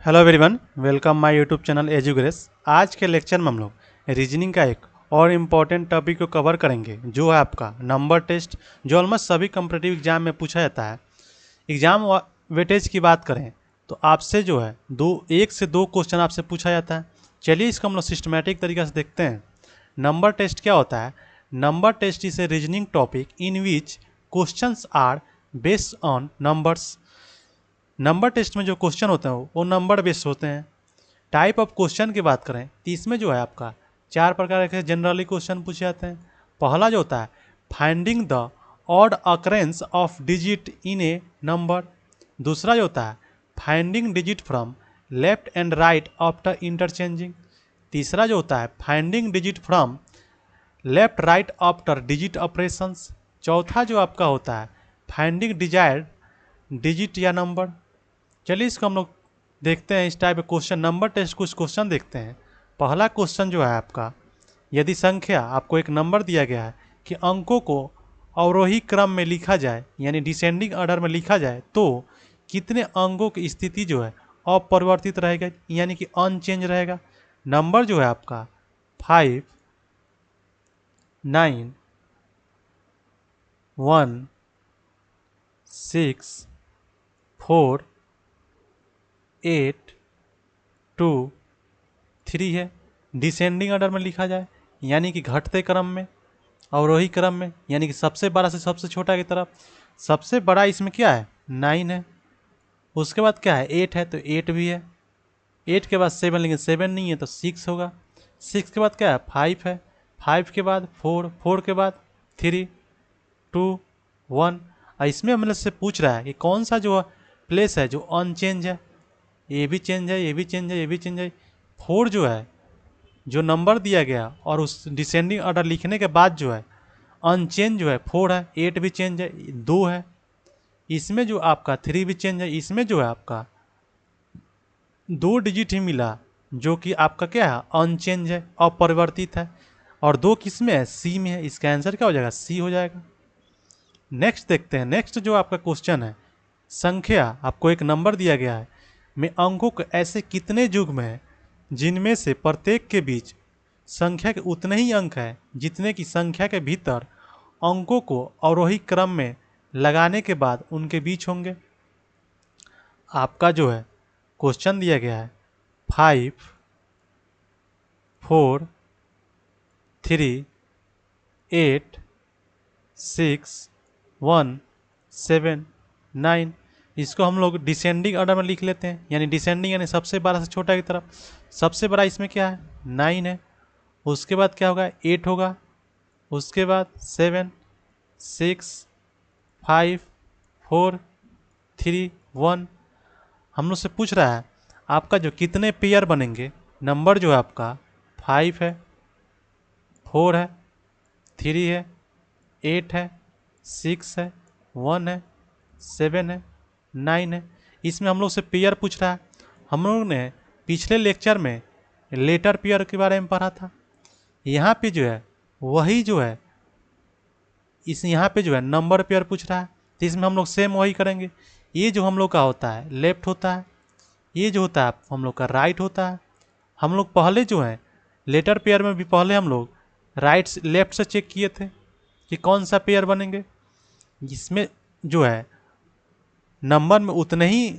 Hello everyone, welcome my YouTube channel Edugrace. आज के lecture में हम लोग रीजनिंग का एक और इम्पॉर्टेंट टॉपिक को कवर करेंगे, जो है आपका नंबर टेस्ट, जो ऑलमोस्ट सभी कॉम्पिटिटिव एग्जाम में पूछा जाता है। एग्जाम वेटेज की बात करें तो आपसे जो है एक से दो क्वेश्चन आपसे पूछा जाता है। चलिए इसको हम लोग सिस्टमेटिक तरीके से देखते हैं। नंबर टेस्ट क्या होता है? Number test is a reasoning topic in which questions are based on numbers. Number test में जो क्वेश्चन होते हैं वो नंबर बेस्ड होते हैं। टाइप ऑफ क्वेश्चन की बात करें तो इसमें जो है आपका चार प्रकार के जनरली क्वेश्चन पूछे जाते हैं। पहला जो होता है finding the odd occurrence of digit in A number. दूसरा जो होता है finding digit from left and right after interchanging. तीसरा जो होता है finding digit from left right after digit operations. चौथा जो आपका होता है फाइंडिंग डिजायर्ड डिजिट या नंबर। चलिए इसको हम लोग देखते हैं। इस टाइप के क्वेश्चन नंबर टेस्ट कुछ क्वेश्चन देखते हैं। पहला क्वेश्चन जो है आपका, यदि संख्या आपको एक नंबर दिया गया है कि अंकों को अवरोही क्रम में लिखा जाए यानी डिसेंडिंग ऑर्डर में लिखा जाए तो कितने अंकों की स्थिति जो है अपरिवर्तित रहेगा यानी कि अनचेंज रहेगा। नंबर जो है आपका 5, 9, 1, 6, 4, 8, 2, 3 है। डिसेंडिंग ऑर्डर में लिखा जाए यानी कि घटते क्रम में, अवरोही क्रम में यानी कि सबसे बड़ा से सबसे छोटा की तरफ। सबसे बड़ा इसमें क्या है? 9 है। उसके बाद क्या है? 8 है तो 8 भी है। 8 के बाद 7, लेकिन 7 नहीं है तो 6 होगा। 6 के बाद क्या है? 5 है। 5 के बाद 4, 4 के बाद 3, 2, 1। और इसमें हम लोग से पूछ रहा है कि कौन सा जो प्लेस है जो अनचेंज है। ये भी चेंज है, ये भी चेंज है, ये भी चेंज है। 4 जो है जो नंबर दिया गया और उस डिसेंडिंग ऑर्डर लिखने के बाद जो है अनचेंज जो है 4 है। 8 भी चेंज है, 2 है। इसमें जो आपका 3 भी चेंज है। इसमें जो है आपका 2 डिजिट ही मिला जो कि आपका क्या है? अनचेंज है, अपरिवर्तित है। और 2 किस में है? सी में है। इसका आंसर क्या हो जाएगा? सी हो जाएगा। नेक्स्ट देखते हैं। नेक्स्ट जो आपका क्वेश्चन है, संख्या आपको एक नंबर दिया गया है में अंकों के ऐसे कितने युग्म हैं जिनमें से प्रत्येक के बीच संख्या के उतने ही अंक हैं जितने की संख्या के भीतर अंकों को अवरोही क्रम में लगाने के बाद उनके बीच होंगे। आपका जो है क्वेश्चन दिया गया है 5, 4, 3, 8, 6, 1, 7, 9। इसको हम लोग डिसेंडिंग ऑर्डर में लिख लेते हैं यानी डिसेंडिंग यानी सबसे बड़ा से छोटा की तरफ। सबसे बड़ा इसमें क्या है? 9 है। उसके बाद क्या होगा? 8 होगा। उसके बाद 7, 6, 5, 4, 3, 1। हम लोग से पूछ रहा है आपका जो कितने पेयर बनेंगे। नंबर जो है आपका 5 है, 4 है, 3 है, 8 है, 6 है, 1 है, 7 है, 9 है। इसमें हम लोग से पेयर पूछ रहा है। हम लोग ने पिछले लेक्चर में लेटर पेयर के बारे में पढ़ा था। यहाँ पे जो है वही जो है इस यहाँ पे जो है नंबर पेयर पूछ रहा है, तो इसमें हम लोग सेम वही करेंगे। ये जो हम लोग का होता है लेफ्ट होता है, ये जो होता है हम लोग का राइट होता है। हम लोग पहले जो है लेटर पेयर में भी पहले हम लोग राइट से लेफ्ट से चेक किए थे कि कौन सा पेयर बनेंगे। इसमें जो है नंबर में उतने ही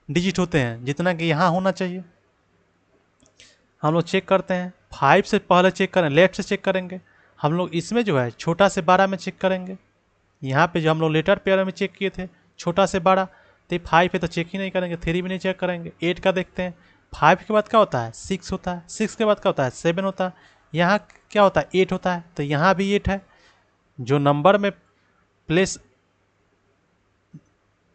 डिजिट होते हैं जितना कि यहाँ होना चाहिए। हम लोग चेक करते हैं 5 से पहले चेक करें, लेफ्ट से चेक करेंगे। हम लोग इसमें जो है छोटा से बड़ा में चेक करेंगे। यहाँ पे जो हम लोग लेटर पेयर में चेक किए थे छोटा से बड़ा, तो 5 है तो चेक ही नहीं करेंगे, 3 भी नहीं चेक करेंगे। 8 का देखते हैं। 5 के बाद क्या होता है? 6 होता है। 6 के बाद क्या होता है? 7 होता है। यहाँ क्या होता है? 8 होता है। तो यहाँ भी 8 है। जो नंबर में प्लेस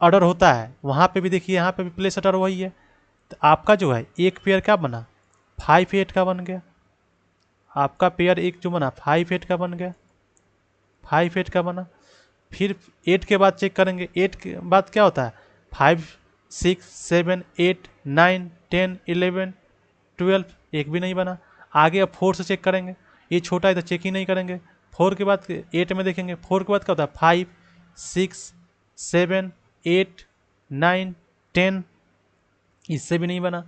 ऑर्डर होता है वहाँ पे भी देखिए, यहाँ पे भी प्लेस ऑर्डर वही है। तो आपका जो है एक पेयर क्या बना? 5, 8 का बन गया। आपका पेयर एक जो बना 5, 8 का बन गया। 5, 8 का बना। फिर 8 के बाद चेक करेंगे। 8 के बाद क्या होता है? 5, 6, 7, 8, 9, 10, 11, 12। एक भी नहीं बना। आगे अब 4 से चेक करेंगे। ये छोटा है तो चेक ही नहीं करेंगे। 4 के बाद 8 में देखेंगे। 4 के बाद क्या होता है? 5, 6, 7, 8, 9, 10, इससे भी नहीं बना।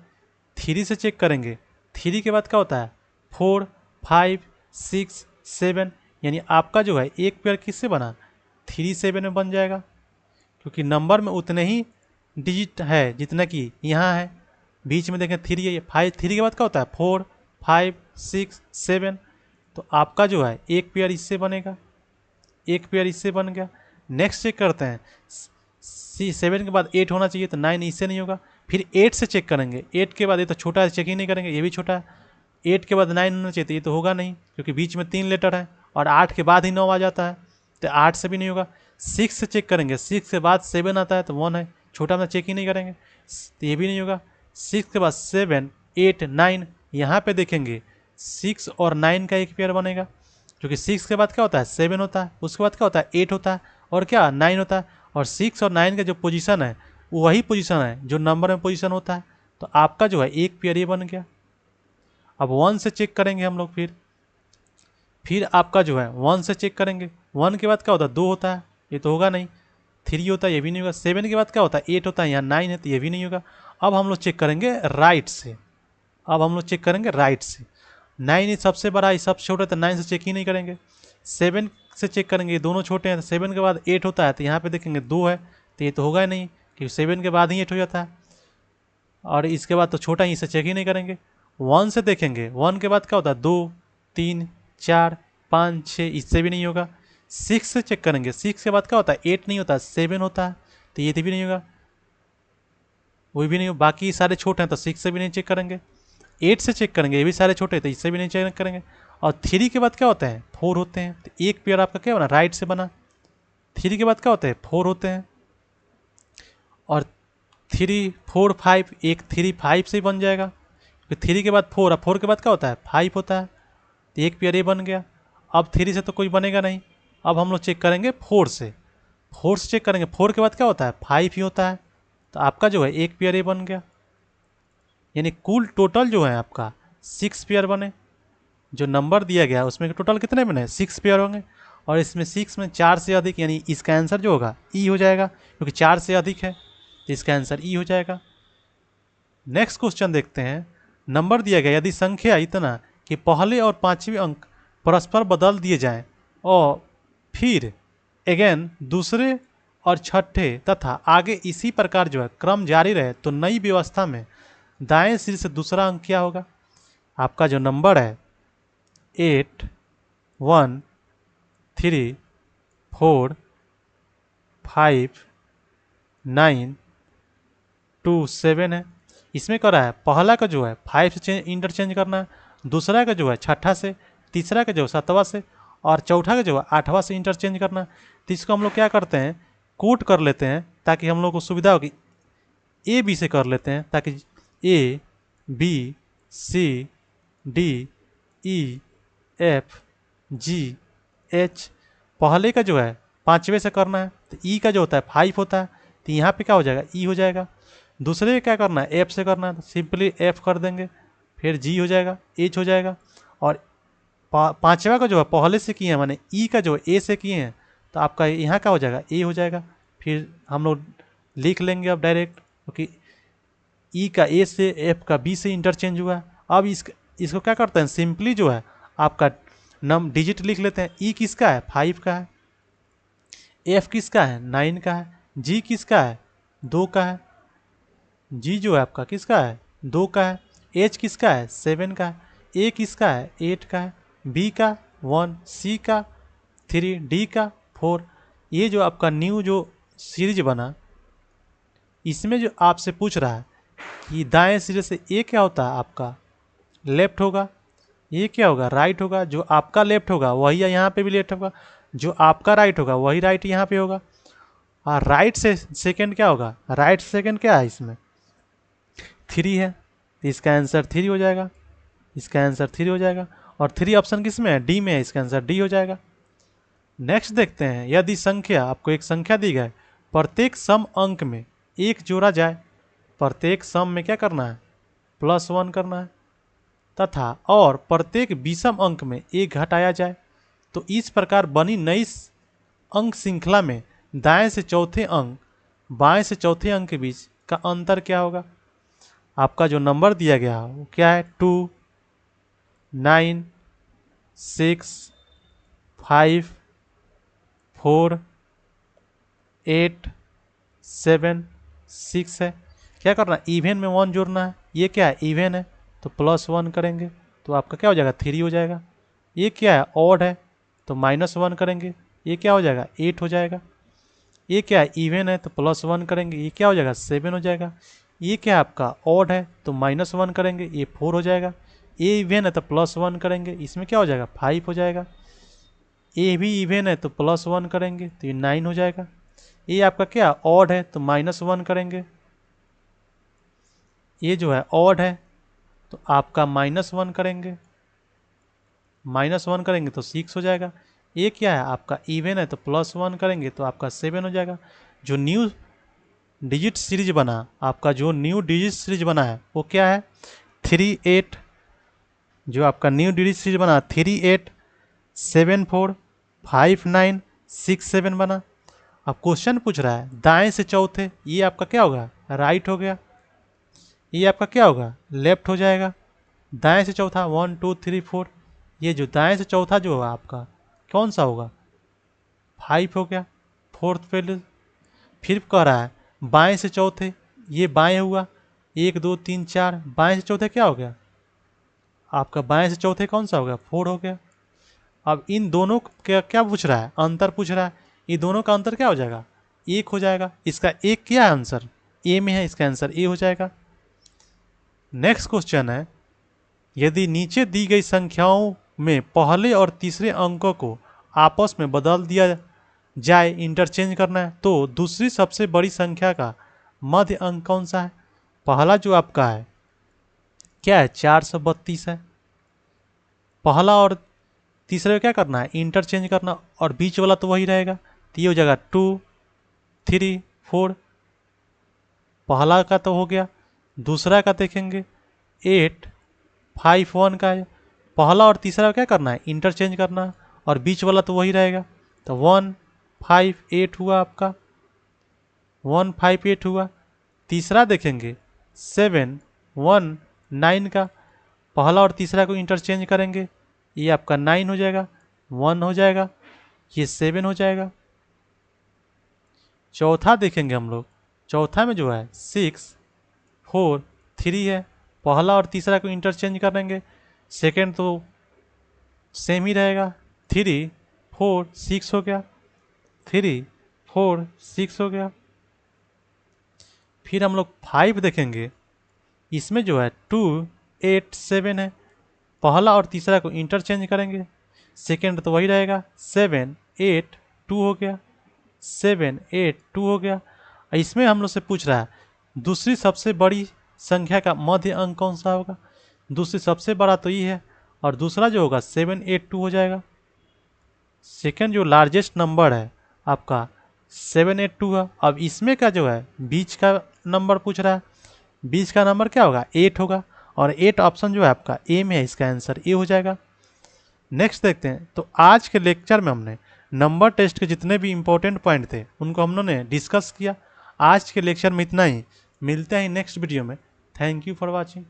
3 से चेक करेंगे, 3 के बाद क्या होता है 4, 5, 6, 7, यानी आपका जो है एक पेयर किससे बना 3, 7 में बन जाएगा, क्योंकि नंबर में उतने ही डिजिट है जितना कि यहाँ है। बीच में देखें 3 है, 5, 3 के बाद क्या होता है 4, 5, 6, 7, तो आपका जो है एक पेयर इससे बनेगा, एक पेयर इससे बन गया। नेक्स्ट चेक करते हैं, 7 के बाद 8 होना चाहिए, तो 9 इससे नहीं होगा। फिर 8 से चेक करेंगे, 8 के बाद ये तो छोटा है, चेक ही नहीं करेंगे, ये भी छोटा है। 8 के बाद 9 होना चाहिए, तो ये तो होगा नहीं, क्योंकि बीच में 3 लेटर है, और 8 के बाद ही 9 आ जाता है, तो 8 से भी नहीं होगा। 6 से चेक करेंगे, 6 के बाद 7 आता है, तो 1 है, छोटा में चेक ही नहीं करेंगे, तो ये भी नहीं होगा। 6 के बाद 7, 8, 9, यहाँ पे देखेंगे 6 और 9 का एक पेयर बनेगा, क्योंकि 6 के बाद क्या होता है 7 होता है, उसके बाद क्या होता है 8 होता है, और क्या 9 होता है, और 6 और 9 का जो पोजीशन है वो वही पोजीशन है जो नंबर में पोजीशन होता है, तो आपका जो है एक पेयर ये बन गया। अब 1 से चेक करेंगे हम लोग, फिर आपका जो है 1 से चेक करेंगे, 1 के बाद क्या होता है 2 होता है, ये तो होगा नहीं। 3 होता है, ये भी नहीं होगा। 7 के बाद क्या होता है 8 होता है, यहाँ 9 है, तो ये भी नहीं होगा। अब हम लोग चेक करेंगे राइट से, अब हम लोग चेक करेंगे राइट से। 9 ही सबसे बड़ा है, सबसे छोटा, तो 9 से चेक ही नहीं करेंगे। 7 से चेक करेंगे, ये दोनों छोटे हैं, तो 7 के बाद 8 होता है, तो यहाँ पे देखेंगे 2 है, तो ये तो होगा ही नहीं, क्योंकि 7 के बाद ही 8 हो जाता है, और इसके बाद तो छोटा ही, इसे चेक ही नहीं करेंगे। 1 से देखेंगे, 1 के बाद क्या होता है 2, 3, 4, 5, 6, इससे भी नहीं होगा। 6 से चेक करेंगे, 6 के बाद क्या होता है 8 नहीं होता, 7 होता है, तो ये भी नहीं होगा, वो भी नहीं हो। बाकी सारे छोटे हैं, तो 6 से भी नहीं चेक करेंगे। 8 से चेक करेंगे, ये भी सारे छोटे हैं, तो इससे भी नहीं चेक करेंगे। और 3 के बाद क्या होते हैं 4 होते हैं, तो एक पेयर आपका क्या बना राइट से बना। 3 के बाद क्या होते हैं 4 होते हैं, और 3, 4, 5, एक 3, 5 से ही बन जाएगा, क्योंकि 3 के बाद 4, और 4 के बाद क्या होता है 5 होता है, तो एक पेयर ये बन गया। अब 3 से तो कोई बनेगा नहीं, अब हम लोग चेक करेंगे 4 से। 4 से चेक करेंगे, 4 के बाद क्या होता है 5 ही होता है, तो आपका जो है एक पेयर ये बन गया। यानी कुल टोटल जो है आपका 6 पेयर बने, जो नंबर दिया गया उसमें टोटल कितने बने 6 पेयर होंगे, और इसमें 6 में 4 से अधिक, यानी इसका आंसर जो होगा ई हो जाएगा, क्योंकि 4 से अधिक है, तो इसका आंसर ई हो जाएगा। नेक्स्ट क्वेश्चन देखते हैं। नंबर दिया गया, यदि संख्या इतना कि पहले और पांचवें अंक परस्पर बदल दिए जाएं, और फिर अगेन दूसरे और छठे तथा आगे इसी प्रकार जो है क्रम जारी रहे, तो नई व्यवस्था में दाएं सिर से दूसरा अंक क्या होगा। आपका जो नंबर है 8, 1, 3, 4, 5, 9, 2, 7 है। इसमें क्या रहा है पहला का जो है 5 से इंटरचेंज करना है, दूसरा का जो है छठा से, तीसरा का जो है 7वां से, और चौथा का जो है 8वां से इंटरचेंज करना है। तो इसको हम लोग क्या करते हैं कोट कर लेते हैं, ताकि हम लोग को सुविधा होगी। ए बी से कर लेते हैं, ताकि ए, बी, सी, डी, ई, एफ, जी, एच, पहले का जो है पांचवे से करना है, तो ई का जो होता है 5 होता है, तो यहाँ पे क्या हो जाएगा ई हो जाएगा। दूसरे क्या करना है एफ से करना है, तो सिंपली एफ कर देंगे, फिर जी हो जाएगा, एच हो जाएगा, और पांचवा का जो है पहले से किए हैं, माने ई का जो ए से किए हैं, तो आपका यहाँ क्या हो जाएगा ए हो जाएगा। फिर हम लोग लिख लेंगे अब डायरेक्ट, क्योंकि ई का ए से, एफ का बी से इंटरचेंज हुआ है। अब इसको क्या करते हैं सिंपली जो है आपका डिजिट लिख लेते हैं। ई किसका है 5 का है, एफ किसका है 9 का है, जी किसका है 2 का है, जी जो है आपका किसका है 2 का है, एच किसका है 7 का है, ए किसका है 8 का है, बी का 1, सी का 3, डी का 4। ये जो आपका न्यू जो सीरीज बना, इसमें जो आपसे पूछ रहा है कि दाएं सिरे से ए क्या होता है आपका लेफ्ट होगा, ये क्या होगा राइट होगा, जो आपका लेफ्ट होगा वही यहाँ पे भी लेफ्ट होगा, जो आपका राइट होगा वही राइट यहाँ पे होगा। और राइट से सेकंड क्या होगा, राइट सेकंड क्या है इसमें 3 है, तो इसका आंसर 3 हो जाएगा, इसका आंसर 3 हो जाएगा। और 3 ऑप्शन किस में है डी में है, इसका आंसर डी हो जाएगा। नेक्स्ट देखते हैं, यदि संख्या आपको एक संख्या दी गई, प्रत्येक सम अंक में एक जोड़ा जाए, प्रत्येक सम में क्या करना है +1 करना है, तथा और प्रत्येक विषम अंक में एक घटाया जाए, तो इस प्रकार बनी नई अंक श्रृंखला में दाएं से चौथे अंक बाएं से चौथे अंक के बीच का अंतर क्या होगा। आपका जो नंबर दिया गया है वो क्या है, 2 9 6 5 4 8 7 6 है। क्या करना है, इवन में 1 जोड़ना है। ये क्या है, इवन है तो +1 करेंगे तो आपका क्या हो जाएगा, 3 हो जाएगा। ये क्या है, ऑड है तो -1 करेंगे, ये क्या हो जाएगा, 8 हो जाएगा। ये क्या है, इवन है तो +1 करेंगे, ये क्या हो जाएगा, 7 हो जाएगा। ये क्या है आपका, ऑड है तो -1 करेंगे, ये 4 हो जाएगा। ये इवन है तो +1 करेंगे, इसमें क्या हो जाएगा, 5 हो जाएगा। ये भी इवन है तो +1 करेंगे तो ये 9 हो जाएगा। ये आपका क्या ऑड है तो -1 करेंगे, ये जो है ऑड है तो आपका -1 करेंगे, -1 करेंगे तो 6 हो जाएगा। ये क्या है आपका, इवन है तो +1 करेंगे तो आपका 7 हो जाएगा। जो न्यू डिजिट सीरीज बना, आपका जो न्यू डिजिट सीरीज बना है वो क्या है, 3 8। जो आपका न्यू डिजिट सीरीज बना 3 8 7 4 5 9 6 7 बना। अब क्वेश्चन पूछ रहा है दाएं से चौथे, ये आपका क्या होगा, राइट हो गया। ये आपका क्या होगा, लेफ्ट हो जाएगा। दाएं से चौथा 1 2 3 4, ये जो दाएं से चौथा जो होगा आपका कौन सा होगा, 5 हो गया, फोर्थ पे। फिर कह रहा है बाएं से चौथे, ये बाएं हुआ, 1 2 3 4, बाएं से चौथे क्या हो गया आपका, बाएं से चौथे कौन सा हो गया, 4 हो गया। अब इन दोनों का क्या पूछ रहा है, अंतर पूछ रहा है। ये दोनों का अंतर क्या हो जाएगा, 1 हो जाएगा। इसका एक क्या है आंसर, ए में है, इसका आंसर ए हो जाएगा। नेक्स्ट क्वेश्चन है, यदि नीचे दी गई संख्याओं में पहले और तीसरे अंकों को आपस में बदल दिया जाए, इंटरचेंज करना है, तो दूसरी सबसे बड़ी संख्या का मध्य अंक कौन सा है। पहला जो आपका है क्या है, 432 है। पहला और तीसरे को क्या करना है, इंटरचेंज करना, और बीच वाला तो वही रहेगा, तो ये हो जाएगा 2 3 4। पहला का तो हो गया, दूसरा का देखेंगे 8 5 1 का है। पहला और तीसरा क्या करना है, इंटरचेंज करना है, और बीच वाला तो वही रहेगा, तो 1 5 8 हुआ आपका, 1 5 8 हुआ। तीसरा देखेंगे 7 1 9 का, पहला और तीसरा को इंटरचेंज करेंगे, ये आपका 9 हो जाएगा, 1 हो जाएगा, ये 7 हो जाएगा। चौथा देखेंगे हम लोग, चौथा में जो है 6 4 3 है। पहला और तीसरा को इंटरचेंज करेंगे, सेकेंड तो सेम ही रहेगा, 3 4 6 हो गया, 3 4 6 हो गया। फिर हम लोग 5 देखेंगे, इसमें जो है 2 8 7 है। पहला और तीसरा को इंटरचेंज करेंगे, सेकेंड तो वही रहेगा, 7 8 2 हो गया, 7 8 2 हो गया। इसमें हम लोग से पूछ रहा है दूसरी सबसे बड़ी संख्या का मध्य अंक कौन सा होगा। दूसरी सबसे बड़ा तो ये है, और दूसरा जो होगा 7 8 2 हो जाएगा। सेकेंड जो लार्जेस्ट नंबर है आपका 7 8 2 है। अब इसमें का जो है बीच का नंबर पूछ रहा है, बीच का नंबर क्या होगा, 8 होगा, और 8 ऑप्शन जो है आपका ए में है, इसका आंसर ए हो जाएगा। नेक्स्ट देखते हैं, तो आज के लेक्चर में हमने नंबर टेस्ट के जितने भी इंपॉर्टेंट पॉइंट थे उनको हम लोगों ने डिस्कस किया। आज के लेक्चर में इतना ही, मिलते हैं नेक्स्ट वीडियो में। Thank you for watching.